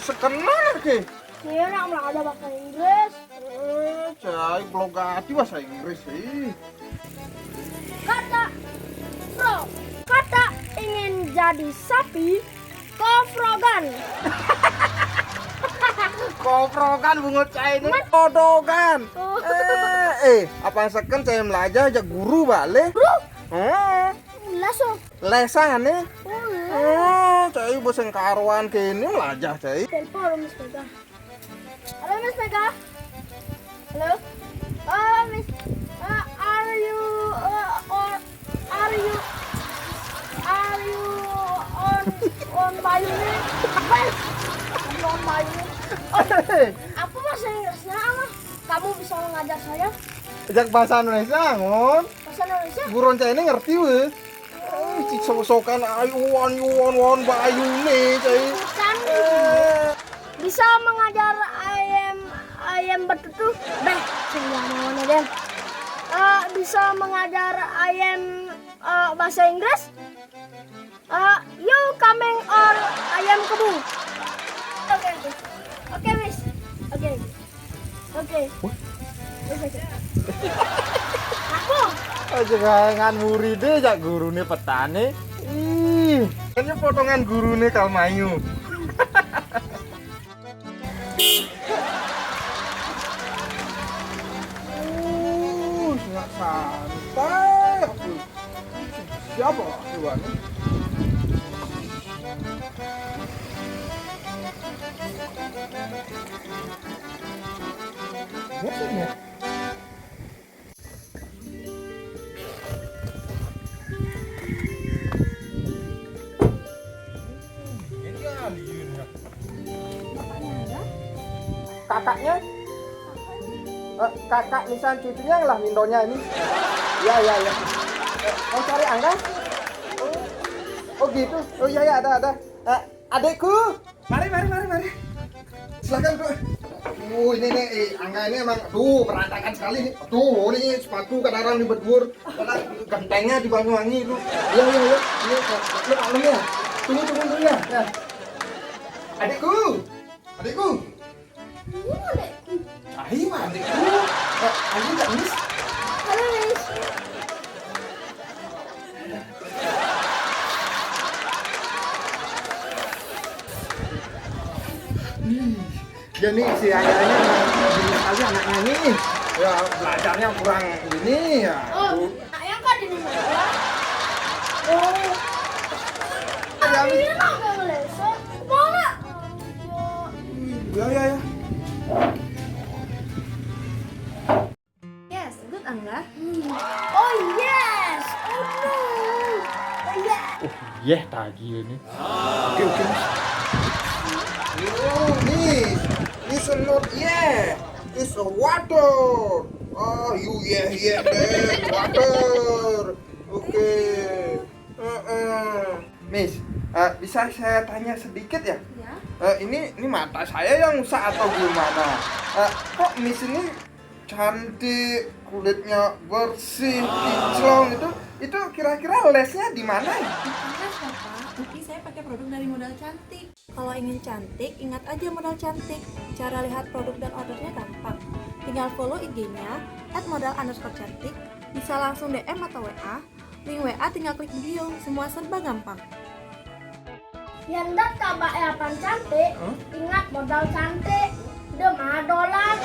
sekenal ke. Iya, nak belajar bahasa Inggris. Cai belum ganti bahasa Inggris sih. Kata, bro, kata ingin jadi sapi, kofrogan. Koprokan bungut cai ini kodokan. Oh. Apa seken cai belajar aja guru balik. Bro, langsung. Lesan nih. Oh, Cai bosan karuan kini belajar cai. telepon Miss Mega. Halo Miss Mega. Halo. Oh Miss, are you on Bayuni? On Bayuni. Apa bahasa Inggrisnya apa? Kamu bisa mengajar saya Jak bahasa Indonesia ngon. bahasa Indonesia? Buron cai ini ngerti weh. Cik sok-sokan ayuan bayu nih cai. Bukan. Bisa mengajar ayam betutu. Beh, saya mau den. Bisa mengajar ayam bahasa Inggris. You coming or ayam kebun? Oke, Miss. Oke. Aku. Aja kangen murid deh jak guru nih petani. Hanya potongan guru nih Kalmayu. Sangat santai. Siapa Iwan? Maksudnya? Kakaknya? Kakak misal cucunya lah Mindonya ini. Ya. Mau cari Angga? Oh gitu. Oh iya ada. Adekku. Mari. Silakan Bu. Ini nih Angga ini emang berantakan sekali nih. Ini sepatu kadang-kadang di bedbur, gentengnya di Banyuwangi itu. Iya. Ini lu maklum ya. Tunggu ya. Adekku. Ini adekku. Ayo adekku. Ayo Kak Miss. Halo, Miss. Ya nih si ayahnya gini sekali anaknya nih. Ya belajarnya kurang ini ya. Oh, ayam kan di mana? Oh. Hari ini nggak ngelesot. Kemana? Ya. Yes, good Angga. Oh yes. Oh no. Oh yeah. Tadi ini. Oke. Oh, Miss. It's not it's a water. Oh, yeah, then water. Oke. Miss, bisa saya tanya sedikit ya? Ya. Ini mata saya yang rusak atau gimana? Kok Miss ini cantik, kulitnya bersih, kinclong itu kira-kira lesnya di mana ya? Bukan Bapak, tapi saya pakai produk dari Modal Cantik. Kalau ingin cantik, ingat aja Modal Cantik. Cara lihat produk dan ordernya gampang. Tinggal follow IG-nya @modal_cantik. Bisa langsung DM atau WA. Link WA tinggal klik video. Semua serba gampang. Yang dak kabak cantik. Ingat modal cantik. Demadolan.